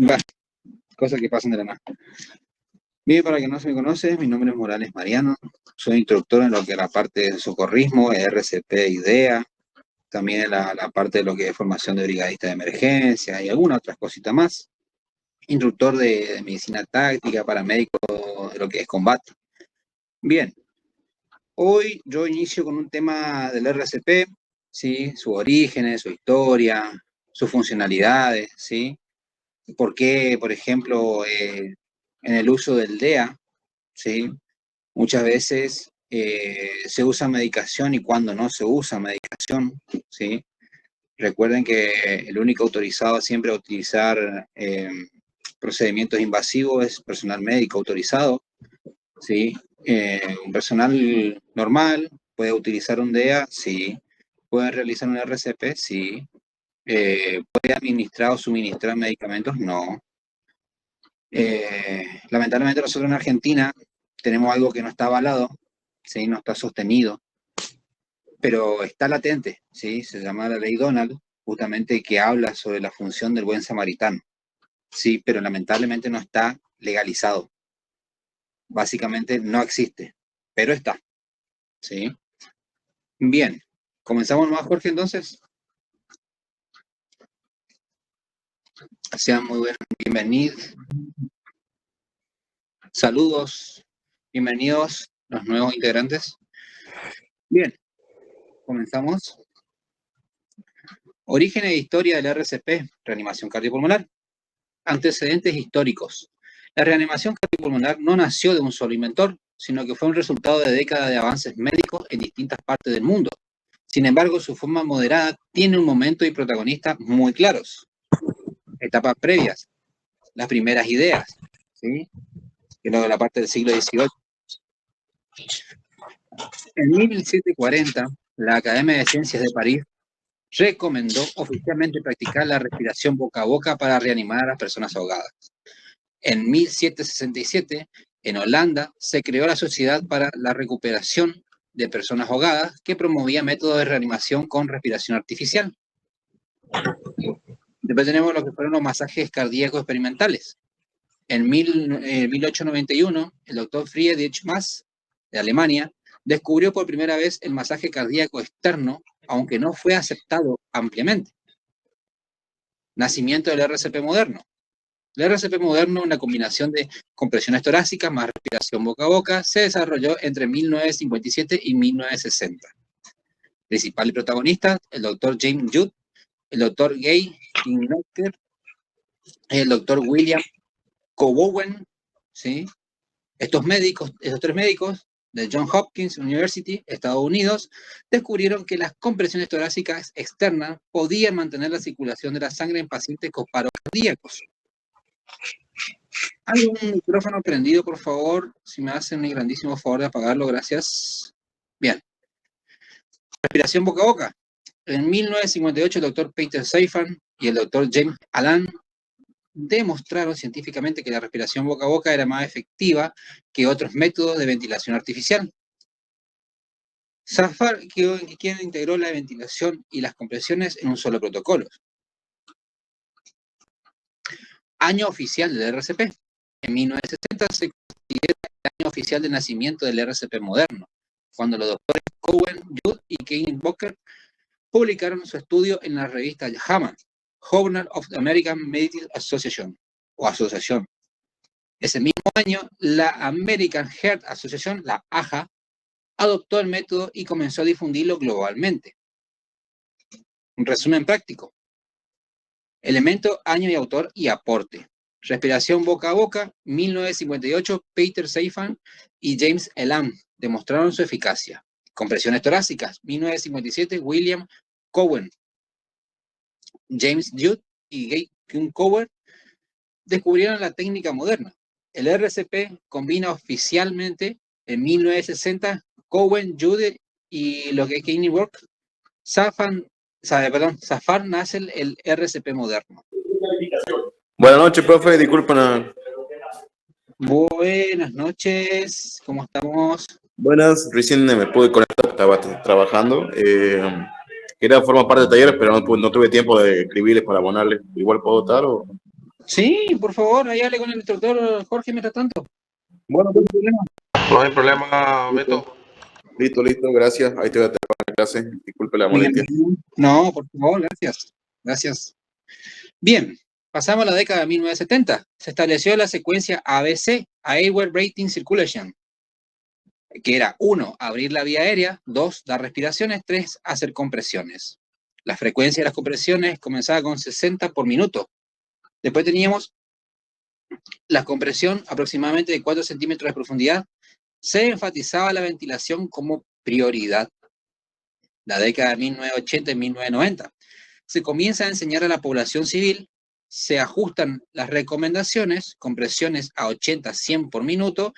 Va, cosas que pasan de la nada. Bien, para quien no se me conoce, mi nombre es Morales Mariano. Soy instructor en lo que es la parte de socorrismo, RCP, IDEA, también en la parte de lo que es formación de brigadista de emergencia y algunas otras cositas más. Instructor de medicina táctica, paramédico de lo que es combate. Bien, hoy yo inicio con un tema del RCP, ¿sí? Sus orígenes, su historia, sus funcionalidades, ¿sí? Por qué, por ejemplo, en el uso del DEA, ¿sí? Muchas veces se usa medicación y cuando no se usa medicación, ¿sí? Recuerden que el único autorizado siempre a utilizar procedimientos invasivos es personal médico autorizado, ¿sí? Un personal normal puede utilizar un DEA, sí. Puede realizar un RCP, sí. ¿Puede administrar o suministrar medicamentos? No. Lamentablemente nosotros en Argentina tenemos algo que no está avalado, ¿sí? No está sostenido, pero está latente, ¿sí? Se llama la ley Donald, justamente que habla sobre la función del buen samaritano, ¿sí? Pero lamentablemente no está legalizado. Básicamente no existe, pero está, ¿sí? Bien, comenzamos nomás, Jorge, entonces. Sean muy buenos, bienvenidos. Saludos, bienvenidos los nuevos integrantes. Bien, comenzamos. Orígenes e historia del RCP, reanimación cardiopulmonar. Antecedentes históricos. La reanimación cardiopulmonar no nació de un solo inventor, sino que fue un resultado de décadas de avances médicos en distintas partes del mundo. Sin embargo, su forma moderada tiene un momento y protagonistas muy claros. Etapas previas, las primeras ideas, ¿sí? Que es la parte del siglo XVIII. En 1740, la Academia de Ciencias de París recomendó oficialmente practicar la respiración boca a boca para reanimar a las personas ahogadas. En 1767, en Holanda, se creó la Sociedad para la Recuperación de Personas Ahogadas, que promovía métodos de reanimación con respiración artificial. Después tenemos lo que fueron los masajes cardíacos experimentales. En 1891, el doctor Friedrich Mass, de Alemania, descubrió por primera vez el masaje cardíaco externo, aunque no fue aceptado ampliamente. Nacimiento del RCP moderno. El RCP moderno, una combinación de compresiones torácicas más respiración boca a boca, se desarrolló entre 1957 y 1960. Principal y protagonista, el doctor James Judd, el doctor Gay Kinnocker, el doctor William Cobowen, ¿sí? Estos tres médicos de Johns Hopkins University, Estados Unidos, descubrieron que las compresiones torácicas externas podían mantener la circulación de la sangre en pacientes con paros cardíacos. ¿Hay un micrófono prendido, por favor? Si me hacen un grandísimo favor de apagarlo, gracias. Bien. Respiración boca a boca. En 1958, el doctor Peter Seyfarth y el doctor James Allan demostraron científicamente que la respiración boca a boca era más efectiva que otros métodos de ventilación artificial. Seyfarth, quien integró la ventilación y las compresiones en un solo protocolo. Año oficial del RCP. En 1960 se considera el año oficial de nacimiento del RCP moderno, cuando los doctores Cowen, Judd y Knickerbocker publicaron su estudio en la revista JAMA, Journal of the American Medical Association, o asociación. Ese mismo año, la American Heart Association, la AHA, adoptó el método y comenzó a difundirlo globalmente. Un resumen práctico. Elemento, año y autor y aporte. Respiración boca a boca, 1958, Peter Seyfarth y James Allan demostraron su eficacia. Compresiones torácicas, 1957, William Cowen. James Judd y Gay Kinnocker descubrieron la técnica moderna. El RCP combina oficialmente en 1960 Cowen, Judd y lo que es Kinnocker. Seyfarth nace el RCP moderno. Buenas noches, profe, disculpen. Buenas noches, ¿cómo estamos? Buenas, recién me pude conectar, estaba trabajando. Quería formar parte del taller, pero no tuve tiempo de escribirles para abonarles. Igual puedo estar o... Sí, por favor, ahí hable con el instructor Jorge mientras tanto. Bueno, no hay problema. No hay problema, Beto. Listo, gracias. Ahí te voy a tener la clase. Disculpe la Bien, molestia. no, por favor, gracias. Gracias. Bien, pasamos a la década de 1970. Se estableció la secuencia ABC, Airway Rating Circulation, que era 1, abrir la vía aérea, 2, dar respiraciones, 3, hacer compresiones. La frecuencia de las compresiones comenzaba con 60 por minuto. Después teníamos la compresión aproximadamente de 4 centímetros de profundidad. Se enfatizaba la ventilación como prioridad. La década de 1980 y 1990. Se comienza a enseñar a la población civil, se ajustan las recomendaciones, compresiones a 80-100 por minuto,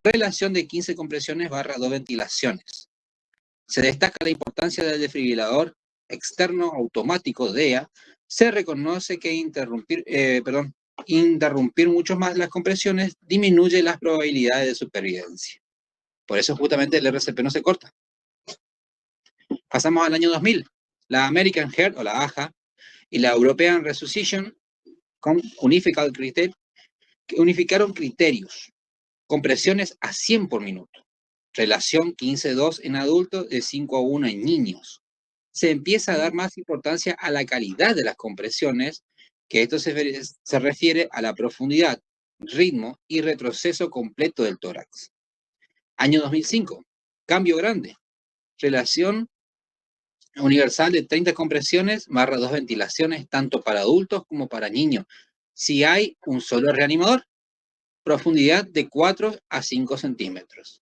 relación de 15 compresiones barra 2 ventilaciones. Se destaca la importancia del desfibrilador externo automático DEA. Se reconoce que interrumpir mucho más las compresiones disminuye las probabilidades de supervivencia. Por eso justamente el RCP no se corta. Pasamos al año 2000. La American Heart, o la AHA, y la European Resuscitation unificaron criterios. Compresiones a 100 por minuto. Relación 15-2 en adultos, de 5-1 en niños. Se empieza a dar más importancia a la calidad de las compresiones, que esto se refiere a la profundidad, ritmo y retroceso completo del tórax. Año 2005. Cambio grande. Relación universal de 30 compresiones barra 2 ventilaciones, tanto para adultos como para niños. Si hay un solo reanimador, profundidad de 4 a 5 centímetros.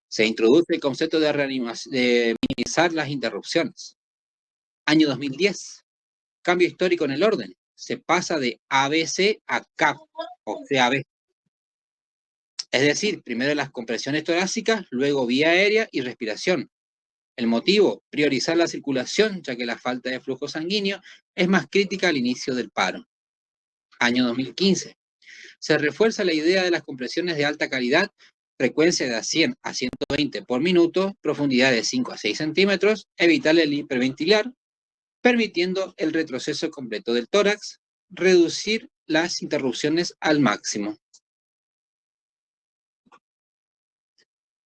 Se introduce el concepto de minimizar las interrupciones. Año 2010. Cambio histórico en el orden. Se pasa de ABC a CAP, o CAB. Es decir, primero las compresiones torácicas, luego vía aérea y respiración. El motivo, priorizar la circulación, ya que la falta de flujo sanguíneo es más crítica al inicio del paro. Año 2015. Se refuerza la idea de las compresiones de alta calidad, frecuencia de 100 a 120 por minuto, profundidad de 5 a 6 centímetros, evitar el hiperventilar, permitiendo el retroceso completo del tórax, reducir las interrupciones al máximo.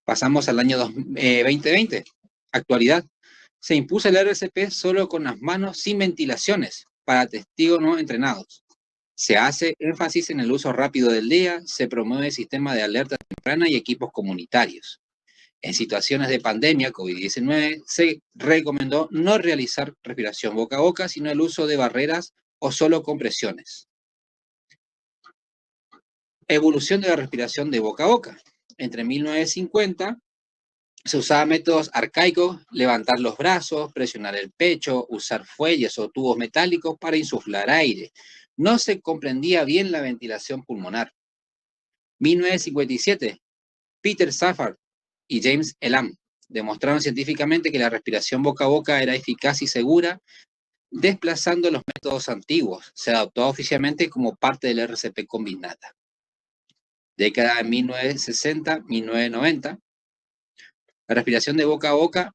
Pasamos al año 2020. Actualidad. Se impuso el RCP solo con las manos sin ventilaciones para testigos no entrenados. Se hace énfasis en el uso rápido del DEA, se promueve el sistema de alerta temprana y equipos comunitarios. En situaciones de pandemia COVID-19 se recomendó no realizar respiración boca a boca, sino el uso de barreras o solo compresiones. Evolución de la respiración de boca a boca. Entre 1950 se usaban métodos arcaicos, levantar los brazos, presionar el pecho, usar fuelles o tubos metálicos para insuflar aire. No se comprendía bien la ventilación pulmonar. 1957, Peter Safford y James Elam demostraron científicamente que la respiración boca a boca era eficaz y segura, desplazando los métodos antiguos. Se adoptó oficialmente como parte del RCP combinada. Década de 1960-1990, la respiración de boca a boca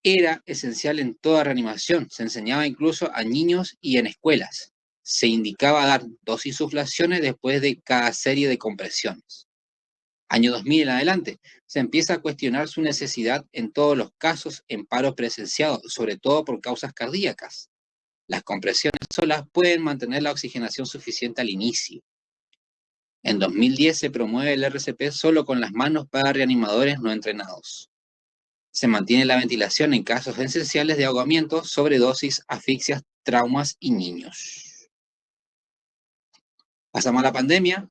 era esencial en toda reanimación. Se enseñaba incluso a niños y en escuelas. Se indicaba dar 2 insuflaciones después de cada serie de compresiones. Año 2000 en adelante, se empieza a cuestionar su necesidad en todos los casos en paros presenciados, sobre todo por causas cardíacas. Las compresiones solas pueden mantener la oxigenación suficiente al inicio. En 2010 se promueve el RCP solo con las manos para reanimadores no entrenados. Se mantiene la ventilación en casos esenciales de ahogamiento, sobredosis, asfixias, traumas y niños. Pasamos a la pandemia.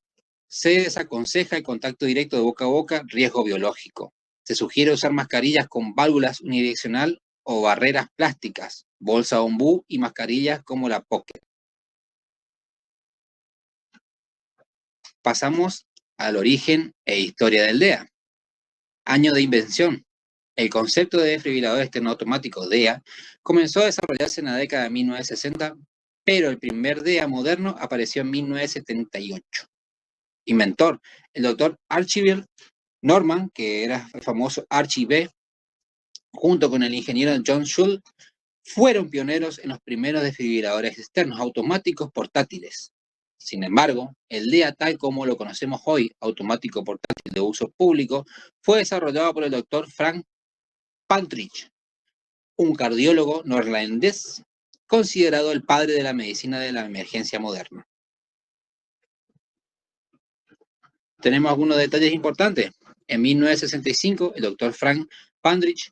Se desaconseja el contacto directo de boca a boca, riesgo biológico. Se sugiere usar mascarillas con válvulas unidireccional o barreras plásticas, bolsa ombú y mascarillas como la Pocket. Pasamos al origen e historia del DEA. Año de invención. El concepto de desfibrilador externo automático, DEA, comenzó a desarrollarse en la década de 1960, pero el primer DEA moderno apareció en 1978. Inventor, el doctor Archibald Norman, que era el famoso Archie B, junto con el ingeniero John Schultz, fueron pioneros en los primeros desfibriladores externos automáticos portátiles. Sin embargo, el DEA tal como lo conocemos hoy, automático portátil de uso público, fue desarrollado por el doctor Frank Partridge, un cardiólogo neerlandés considerado el padre de la medicina de la emergencia moderna. Tenemos algunos detalles importantes. En 1965, el doctor Frank Partridge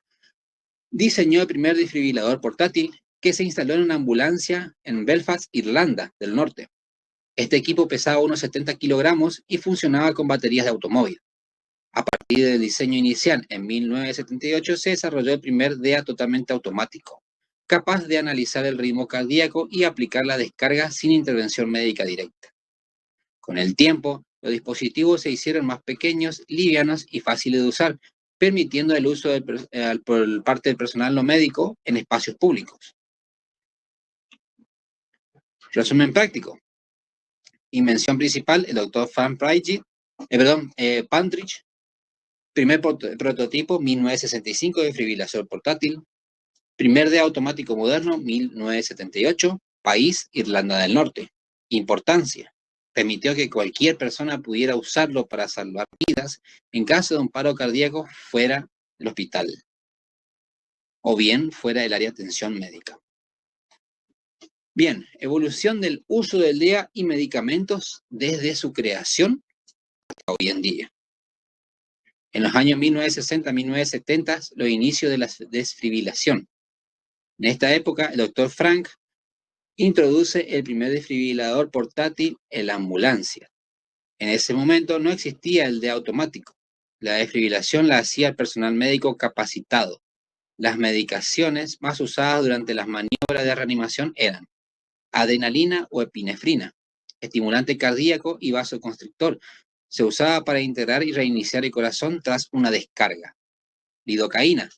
diseñó el primer desfibrilador portátil que se instaló en una ambulancia en Belfast, Irlanda del Norte. Este equipo pesaba unos 70 kilogramos y funcionaba con baterías de automóvil. A partir del diseño inicial, en 1978, se desarrolló el primer DEA totalmente automático, capaz de analizar el ritmo cardíaco y aplicar la descarga sin intervención médica directa. Con el tiempo, los dispositivos se hicieron más pequeños, livianos y fáciles de usar, permitiendo el uso por parte del personal no médico en espacios públicos. Resumen práctico. Invención principal, el Dr. Frank Partridge. Primer prototipo, 1965, de desfibrilador portátil. Primer DEA automático moderno, 1978. País, Irlanda del Norte. Importancia. Permitió que cualquier persona pudiera usarlo para salvar vidas en caso de un paro cardíaco fuera del hospital o bien fuera del área de atención médica. Bien, evolución del uso del DEA y medicamentos desde su creación hasta hoy en día. En los años 1960-1970, los inicios de la desfibrilación. En esta época, el doctor Frank introduce el primer desfibrilador portátil en la ambulancia. En ese momento no existía el DEA automático. La desfibrilación la hacía el personal médico capacitado. Las medicaciones más usadas durante las maniobras de reanimación eran adrenalina o epinefrina, estimulante cardíaco y vasoconstrictor. Se usaba para integrar y reiniciar el corazón tras una descarga. Lidocaína,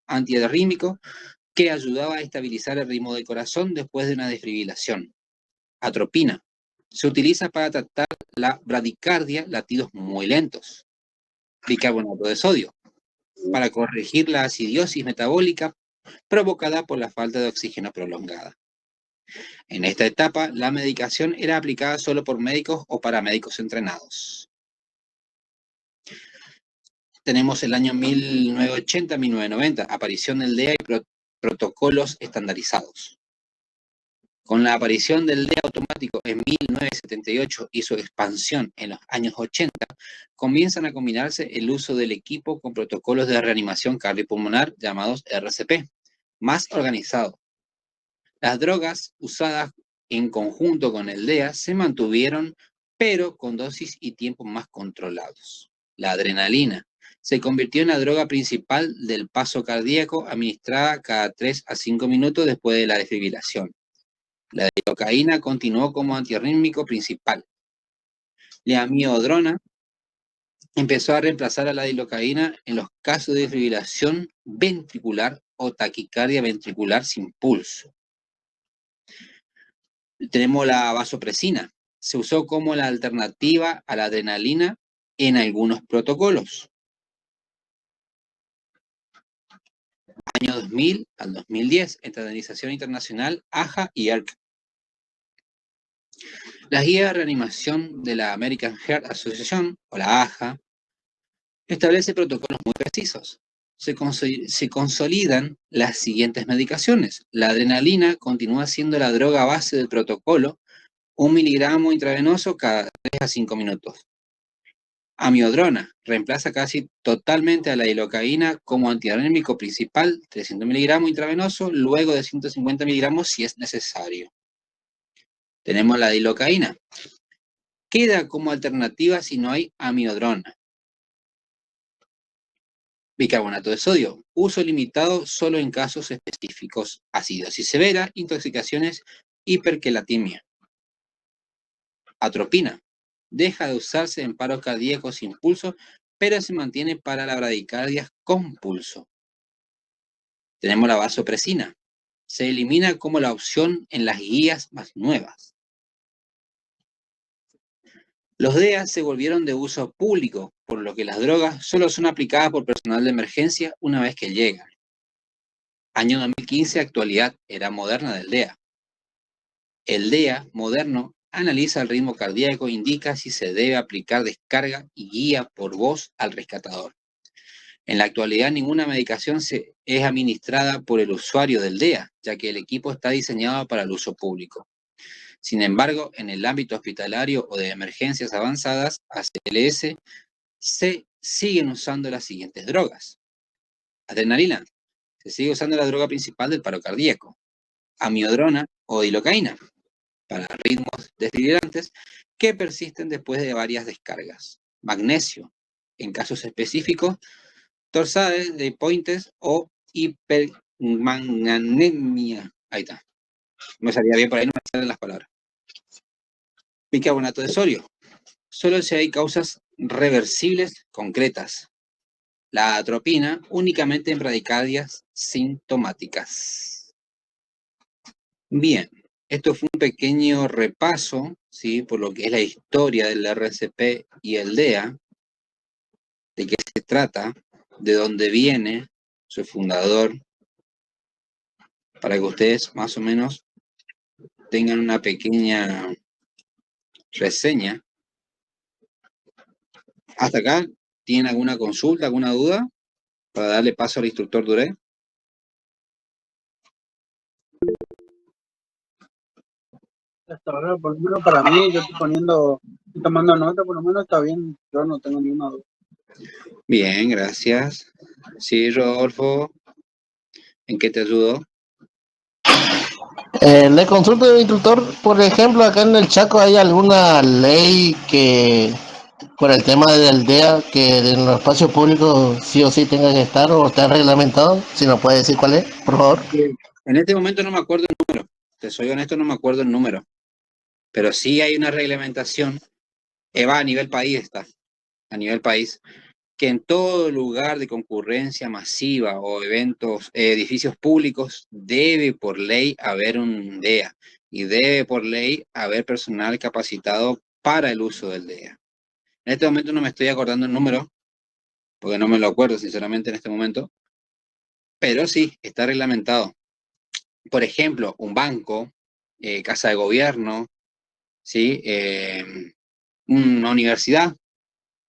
antiarrítmico, que ayudaba a estabilizar el ritmo del corazón después de una desfibrilación. Atropina, se utiliza para tratar la bradicardia, latidos muy lentos. Bicarbonato de sodio, para corregir la acidosis metabólica provocada por la falta de oxígeno prolongada. En esta etapa, la medicación era aplicada solo por médicos o paramédicos entrenados. Tenemos el año 1980-1990, aparición del DEA y protocolos estandarizados. Con la aparición del DEA automático en 1978 y su expansión en los años 80, comienzan a combinarse el uso del equipo con protocolos de reanimación cardiopulmonar llamados RCP, más organizados. Las drogas usadas en conjunto con el DEA se mantuvieron, pero con dosis y tiempos más controlados. La adrenalina se convirtió en la droga principal del paso cardíaco, administrada cada 3 a 5 minutos después de la desfibrilación. La lidocaína continuó como antiarrítmico principal. La amiodarona empezó a reemplazar a la lidocaína en los casos de fibrilación ventricular o taquicardia ventricular sin pulso. Tenemos la vasopresina. Se usó como la alternativa a la adrenalina en algunos protocolos. Año 2000 al 2010, Estandarización Internacional, AHA y ERC. Las guías de reanimación de la American Heart Association, o la AHA, establece protocolos muy precisos. Se consolidan las siguientes medicaciones. La adrenalina continúa siendo la droga base del protocolo, 1 miligramo intravenoso cada 3 a 5 minutos. Amiodarona reemplaza casi totalmente a la lidocaína como antiarrítmico principal, 300 miligramos intravenoso, luego de 150 miligramos si es necesario. Tenemos la lidocaína. Queda como alternativa si no hay amiodarona. Bicarbonato de sodio. Uso limitado solo en casos específicos. Acidosis severa, intoxicaciones, hiperquelatemia. Atropina. Deja de usarse en paro cardíaco sin pulso, pero se mantiene para la bradicardia con pulso. Tenemos la vasopresina. Se elimina como la opción en las guías más nuevas. Los DEA se volvieron de uso público, por lo que las drogas solo son aplicadas por personal de emergencia una vez que llegan. Año 2015, actualidad, era moderna del DEA. El DEA moderno analiza el ritmo cardíaco, indica si se debe aplicar descarga y guía por voz al rescatador. En la actualidad, ninguna medicación es administrada por el usuario del DEA, ya que el equipo está diseñado para el uso público. Sin embargo, en el ámbito hospitalario o de emergencias avanzadas, ACLS, se siguen usando las siguientes drogas. Adrenalina. Se sigue usando la droga principal del paro cardíaco. Amiodrona o dilocaína, para ritmos desfibrilantes que persisten después de varias descargas. Magnesio. En casos específicos, torsades de pointes o hipermanganemia. Ahí está. Me salía bien por ahí, no me salen las palabras. Bicarbonato de sodio. Solo si hay causas reversibles concretas. La atropina únicamente en bradicardias sintomáticas. Bien, esto fue un pequeño repaso, ¿sí?, por lo que es la historia del RCP y el DEA, de qué se trata, de dónde viene su fundador, para que ustedes más o menos tengan una pequeña reseña. ¿Hasta acá tienen alguna consulta, alguna duda? Para darle paso al instructor Duré. Hasta ahora, por lo menos para mí, yo estoy tomando nota, por lo menos está bien, yo no tengo ninguna duda. Bien, gracias. Sí, Rodolfo, ¿en qué te ayudo? Le consulto al instructor, por ejemplo, acá en el Chaco hay alguna ley que, por el tema del DEA, que en los espacios públicos sí o sí tenga que estar o está reglamentado. Si nos puede decir cuál es, por favor. En este momento no me acuerdo el número. Te soy honesto, no me acuerdo el número. Pero sí hay una reglamentación. Va a nivel país, está. A nivel país. Que en todo lugar de concurrencia masiva o eventos, edificios públicos, debe por ley haber un DEA y debe por ley haber personal capacitado para el uso del DEA. En este momento no me estoy acordando el número, porque no me lo acuerdo sinceramente en este momento, pero sí, está reglamentado. Por ejemplo, un banco, casa de gobierno, ¿sí? Una universidad,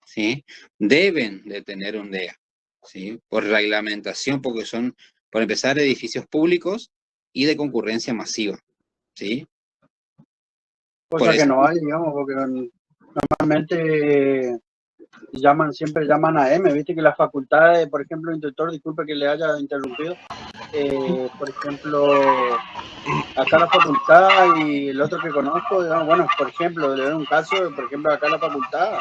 ¿sí?, deben de tener un DEA, ¿sí?, por reglamentación, porque son, por empezar, edificios públicos y de concurrencia masiva, ¿sí? Cosa que no hay, digamos, porque normalmente siempre llaman a M, viste que las facultades, por ejemplo, instructor, disculpe que le haya interrumpido, por ejemplo, acá la facultad y el otro que conozco, digamos, bueno, por ejemplo, le doy un caso, por ejemplo, acá la facultad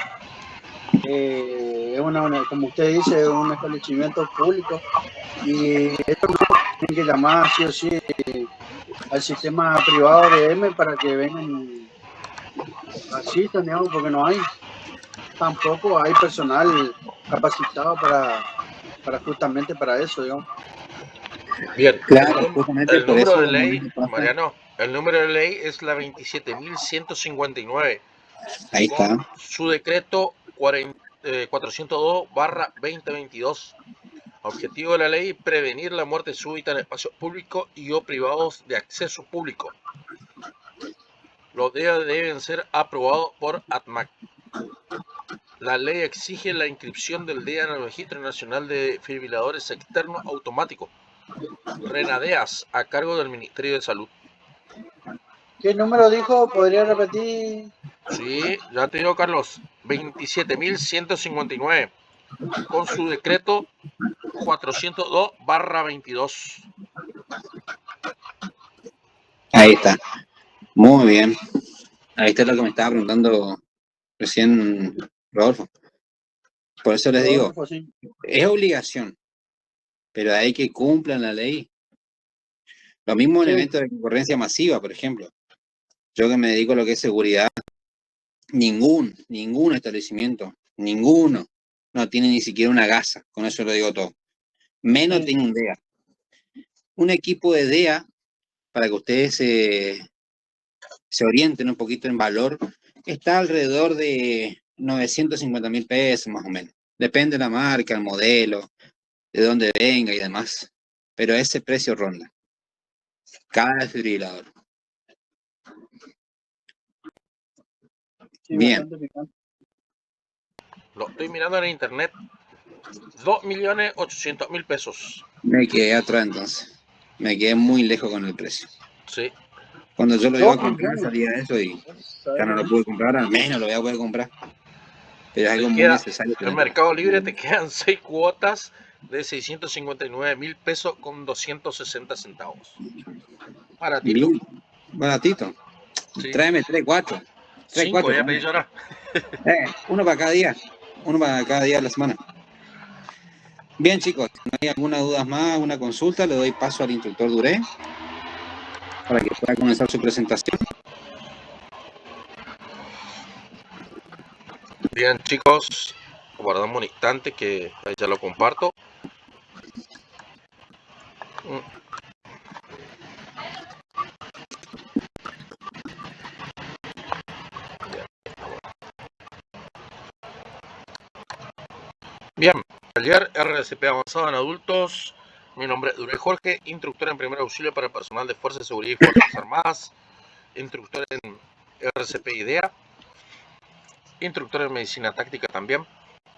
es como usted dice, es un establecimiento público y esto no tiene que llamar sí o sí al sistema privado de M para que vengan así, digamos, porque no hay, tampoco hay personal capacitado para justamente para eso, digamos. Bien, Claro, justamente el por número eso de ley, normalmente pasa. Mariano, el número de ley es la 27.159, Ahí con está. su decreto 402/2022. Objetivo de la ley: prevenir la muerte súbita en espacios públicos y o privados de acceso público. Los DEA deben ser aprobados por ATMAC. La ley exige la inscripción del DEA en el Registro Nacional de Desfibriladores Externos Automáticos, RENADEAS, a cargo del Ministerio de Salud. ¿Qué número dijo? ¿Podría repetir? Sí, ya te digo, Carlos, 27.159, con su decreto 402/22. Ahí está. Muy bien. Ahí está lo que me estaba preguntando recién Rodolfo. Por eso les digo, Rodolfo, sí. es obligación, pero hay que cumplan la ley. Lo mismo en Sí. eventos de concurrencia masiva, por ejemplo. Yo que me dedico a lo que es seguridad, ningún establecimiento, ninguno, no tiene ni siquiera una gasa, con eso lo digo todo. Menos Sí. tiene un DEA. Un equipo de DEA, para que ustedes se orienten un poquito en valor, está alrededor de 950.000 pesos más o menos. Depende de la marca, el modelo, de dónde venga y demás. Pero ese precio ronda. Cada desfibrilador. Sí, Bien. bastante picante. Lo estoy mirando en internet. 2.800.000 pesos. Me quedé atrás entonces. Me quedé muy lejos con el precio. Sí. Cuando yo lo iba a 2 comprar millones. salía eso y ¿Sabes ya no lo lo que? pude comprar, al menos lo voy a poder comprar. Pero es Te algo muy queda, necesario en tenerlo. Mercado Libre te quedan 6 cuotas de 659.000 pesos con 260 centavos. Baratito. Bien, baratito. Sí. Tráeme 3, 4. 3, 5 4, ya pedí tráeme. yo ahora. Uno para cada día. Uno para cada día de la semana. Bien, chicos, si no hay alguna duda más, alguna consulta, le doy paso al instructor Duré para que pueda comenzar su presentación. Bien, chicos. Guardamos un instante que ahí ya lo comparto. Bien, taller RCP avanzado en adultos. Mi nombre es Duré Jorge, instructor en primer auxilio para personal de Fuerzas de Seguridad y Fuerzas Armadas, instructor en RCP IDEA, instructor en medicina táctica también.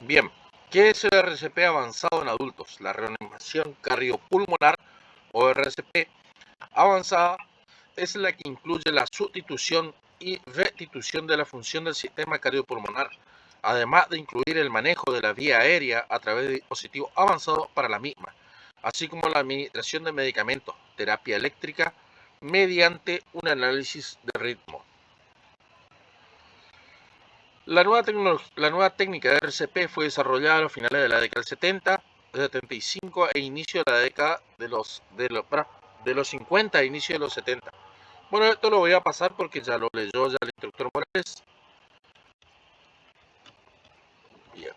Bien, ¿qué es el RCP avanzado en adultos? La reanimación cardiopulmonar o RCP avanzada es la que incluye la sustitución y restitución de la función del sistema cardiopulmonar, además de incluir el manejo de la vía aérea a través de dispositivos avanzados para la misma, así como la administración de medicamentos, terapia eléctrica, mediante un análisis de ritmo. La nueva técnica de RCP fue desarrollada a los finales de la década del 70, 75 e inicio de la década de los 50 e inicio de los 70. Bueno, esto lo voy a pasar porque ya lo leyó ya el instructor Morales. Bien.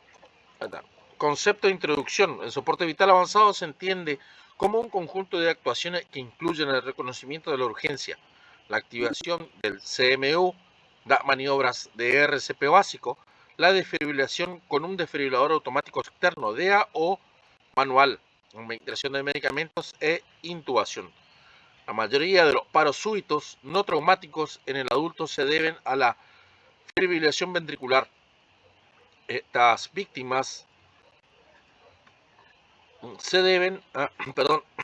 Concepto de introducción. El soporte vital avanzado se entiende como un conjunto de actuaciones que incluyen el reconocimiento de la urgencia, la activación del CMU, las maniobras de RCP básico, la desfibrilación con un desfibrilador automático externo DEA o manual, administración de medicamentos e intubación. La mayoría de los paros súbitos no traumáticos en el adulto se deben a la fibrilación ventricular. Estas víctimas se deben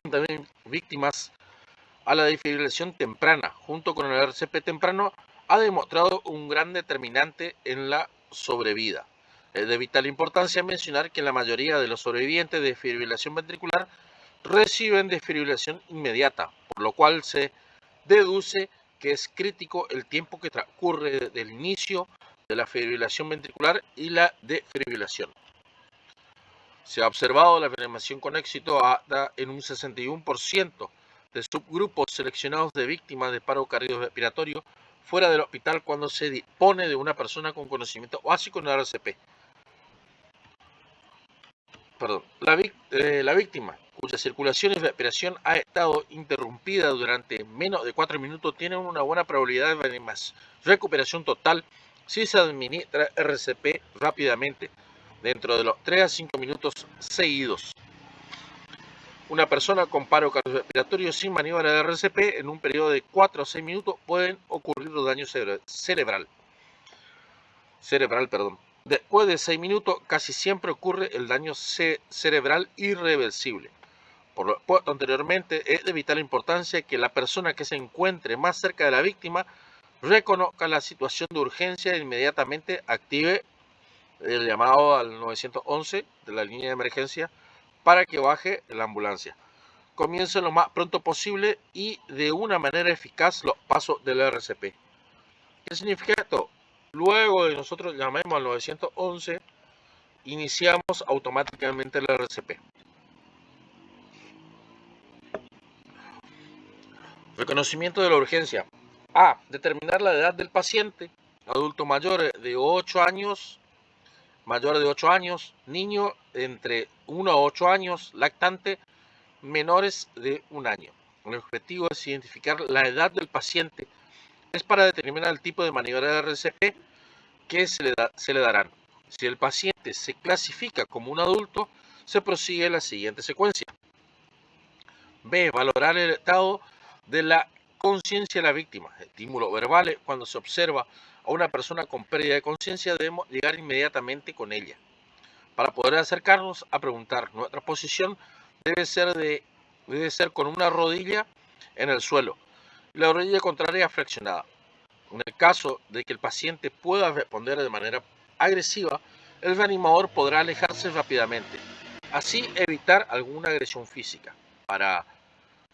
también víctimas a la desfibrilación temprana. Junto con el RCP temprano, ha demostrado un gran determinante en la sobrevida. Es de vital importancia mencionar que la mayoría de los sobrevivientes de desfibrilación ventricular reciben desfibrilación inmediata, por lo cual se deduce que es crítico el tiempo que transcurre desde el inicio de la fibrilación ventricular y la desfibrilación. Se ha observado la reanimación con éxito en un 61% de subgrupos seleccionados de víctimas de paro cardiorrespiratorio fuera del hospital cuando se dispone de una persona con conocimiento básico en la RCP. La víctima cuya circulación y respiración ha estado interrumpida durante menos de 4 minutos tiene una buena probabilidad de recuperación total si se administra RCP rápidamente dentro de los 3 a 5 minutos seguidos. Una persona con paro cardiorrespiratorio sin maniobra de RCP en un periodo de 4 a 6 minutos pueden ocurrir los daños cerebral. Después de 6 minutos casi siempre ocurre el daño cerebral irreversible. Por lo expuesto anteriormente, es de vital importancia que la persona que se encuentre más cerca de la víctima reconozca la situación de urgencia e inmediatamente active el llamado al 911 de la línea de emergencia para que baje la ambulancia. Comience lo más pronto posible y de una manera eficaz los pasos del RCP. ¿Qué significa esto? Luego de nosotros llamemos al 911, iniciamos automáticamente el RCP. Reconocimiento de la urgencia. A. Determinar la edad del paciente. Adulto mayor de 8 años, niño entre 1 a 8 años, lactante, menores de 1 año. El objetivo es identificar la edad del paciente. Es para determinar el tipo de maniobra de RCP que se le darán. Si el paciente se clasifica como un adulto, se prosigue la siguiente secuencia. B. Valorar el estado de la conciencia de la víctima. Estímulos verbales: cuando se observa a una persona con pérdida de conciencia, debemos llegar inmediatamente con ella. Para poder acercarnos a preguntar, nuestra posición debe ser con una rodilla en el suelo y la rodilla contraria flexionada. En el caso de que el paciente pueda responder de manera agresiva, el reanimador podrá alejarse rápidamente, así evitar alguna agresión física. Para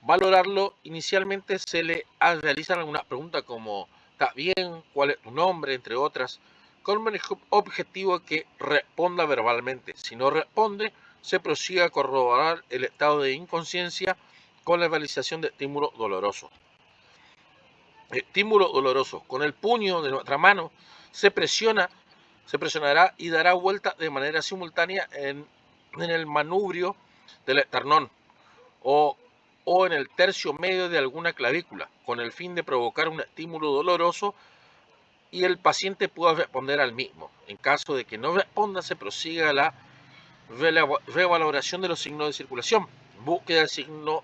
valorarlo, inicialmente se le realizan algunas preguntas como ¿estás bien? ¿Cuál es tu nombre? Entre otras, con el objetivo de que responda verbalmente. Si no responde, se prosigue a corroborar el estado de inconsciencia con la realización de estímulos dolorosos. Estímulo doloroso: con el puño de nuestra mano se presionará y dará vuelta de manera simultánea en el manubrio del esternón o en el tercio medio de alguna clavícula, con el fin de provocar un estímulo doloroso y el paciente pueda responder al mismo. En caso de que no responda, se prosigue a la revaloración de los signos de circulación. Búsqueda del signo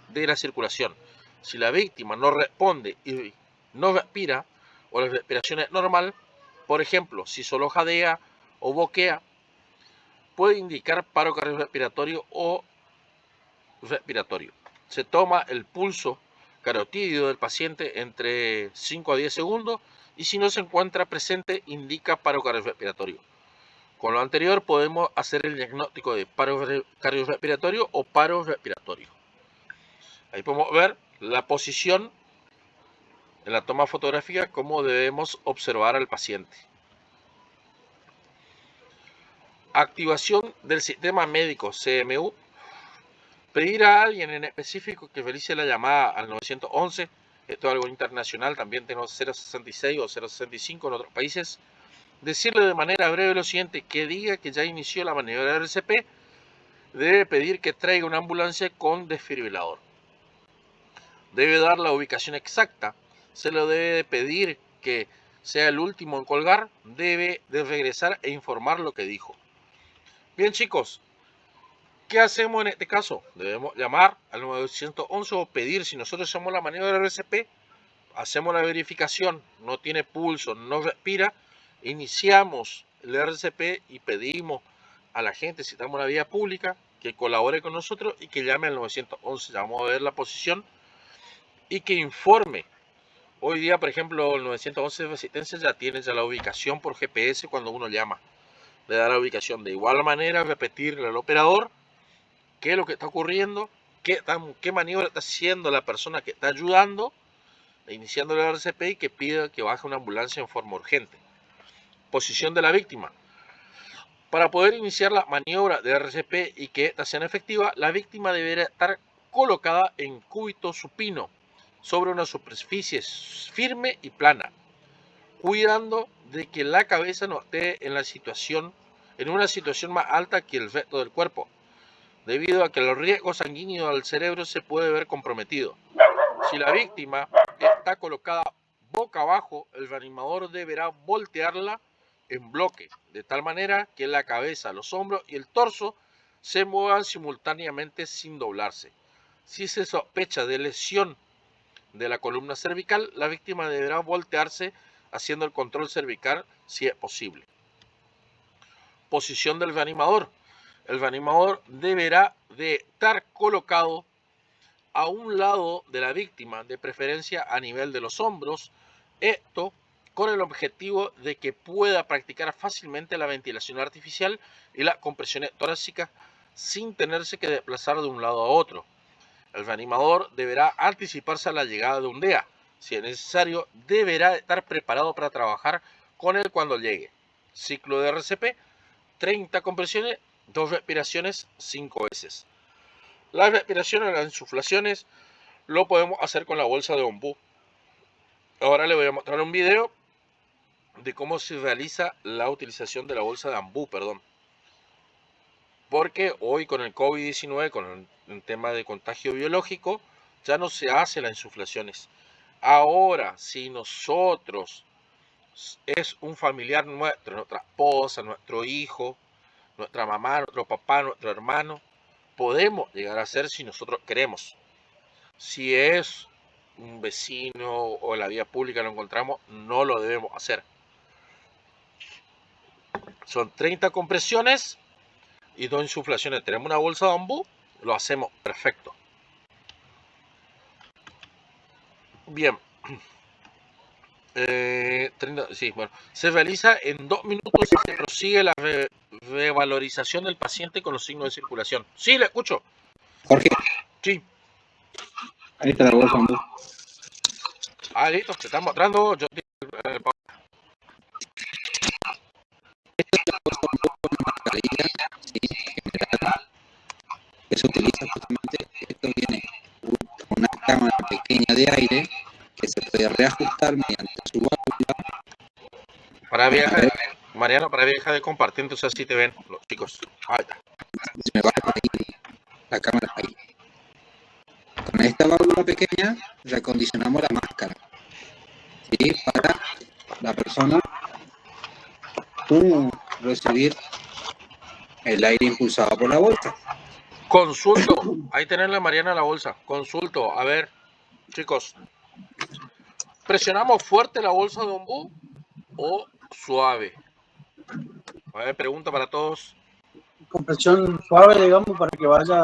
de la circulación. Si la víctima no responde y no respira, o la respiración es normal, por ejemplo, si solo jadea o boquea, puede indicar paro cardiorrespiratorio o respiratorio. Se toma el pulso carotídeo del paciente entre 5 a 10 segundos y si no se encuentra presente, indica paro cardiorrespiratorio. Con lo anterior podemos hacer el diagnóstico de paro cardiorrespiratorio o paro respiratorio. Ahí podemos ver la posición en la toma fotográfica, cómo debemos observar al paciente. Activación del sistema médico CMU. Pedir a alguien en específico que realice la llamada al 911. Esto es algo internacional, también tenemos 066 o 065 en otros países. Decirle de manera breve lo siguiente: que diga que ya inició la maniobra de RCP. Debe pedir que traiga una ambulancia con desfibrilador. Debe dar la ubicación exacta. Se lo debe pedir que sea el último en colgar. Debe de regresar e informar lo que dijo. Bien, chicos, ¿qué hacemos en este caso? Debemos llamar al 911 o pedir, si nosotros hacemos la maniobra de RCP, hacemos la verificación, no tiene pulso, no respira, iniciamos el RCP y pedimos a la gente, si estamos en la vía pública, que colabore con nosotros y que llame al 911. Ya vamos a ver la posición y que informe. Hoy día, por ejemplo, el 911 de Resistencia ya tiene la ubicación por GPS cuando uno llama. Le da la ubicación. De igual manera, repetirle al operador qué es lo que está ocurriendo, qué maniobra está haciendo la persona que está ayudando, iniciando el RCP, y que pida que baje una ambulancia en forma urgente. Posición de la víctima. Para poder iniciar la maniobra de RCP y que esta sea efectiva, la víctima deberá estar colocada en cúbito supino sobre una superficie firme y plana, cuidando de que la cabeza no esté en una situación más alta que el resto del cuerpo, debido a que el riesgo sanguíneo al cerebro se puede ver comprometido. Si la víctima está colocada boca abajo, el reanimador deberá voltearla en bloque, de tal manera que la cabeza, los hombros y el torso se muevan simultáneamente sin doblarse. Si se sospecha de lesión de la columna cervical, la víctima deberá voltearse haciendo el control cervical si es posible. Posición del reanimador. El reanimador deberá de estar colocado a un lado de la víctima, de preferencia a nivel de los hombros, esto con el objetivo de que pueda practicar fácilmente la ventilación artificial y las compresiones torácicas sin tenerse que desplazar de un lado a otro. El reanimador deberá anticiparse a la llegada de un DEA. Si es necesario, deberá estar preparado para trabajar con él cuando llegue. Ciclo de RCP: 30 compresiones, 2 respiraciones, 5 veces. Las respiraciones, las insuflaciones, lo podemos hacer con la bolsa de ombú. Ahora le voy a mostrar un video de cómo se realiza la utilización de la bolsa de ombú, porque hoy con el COVID-19, con el tema de contagio biológico, ya no se hace las insuflaciones. Ahora, si nosotros es un familiar nuestro, nuestra esposa, nuestro hijo, nuestra mamá, nuestro papá, nuestro hermano, podemos llegar a hacer si nosotros queremos. Si es un vecino o en la vía pública lo encontramos, no lo debemos hacer. Son 30 compresiones y 2 insuflaciones. Tenemos una bolsa de bambú, lo hacemos perfecto. Bien. 30, sí, bueno. Se realiza en 2 minutos y se prosigue la revalorización del paciente con los signos de circulación. Sí, le escucho. Jorge, Sí. ahí está la bolsa de bambú. Ah, listo, te están mostrando. Yo Mascarilla, sí, general, que se utiliza justamente, esto viene con una cámara pequeña de aire que se puede reajustar mediante su válvula. para viajar, Mariano, para viajar de compartir, entonces así te ven los chicos. Ahí está. Se me baja ahí la cámara ahí. Con esta válvula pequeña reacondicionamos la máscara, ¿sí? Para la persona recibir el aire impulsado por la bolsa. Consulto. Ahí tenerle a Mariana la bolsa. Consulto. A ver, chicos. ¿Presionamos fuerte la bolsa de bambú o suave? A ver, pregunta para todos. Compresión suave, digamos, para que vaya.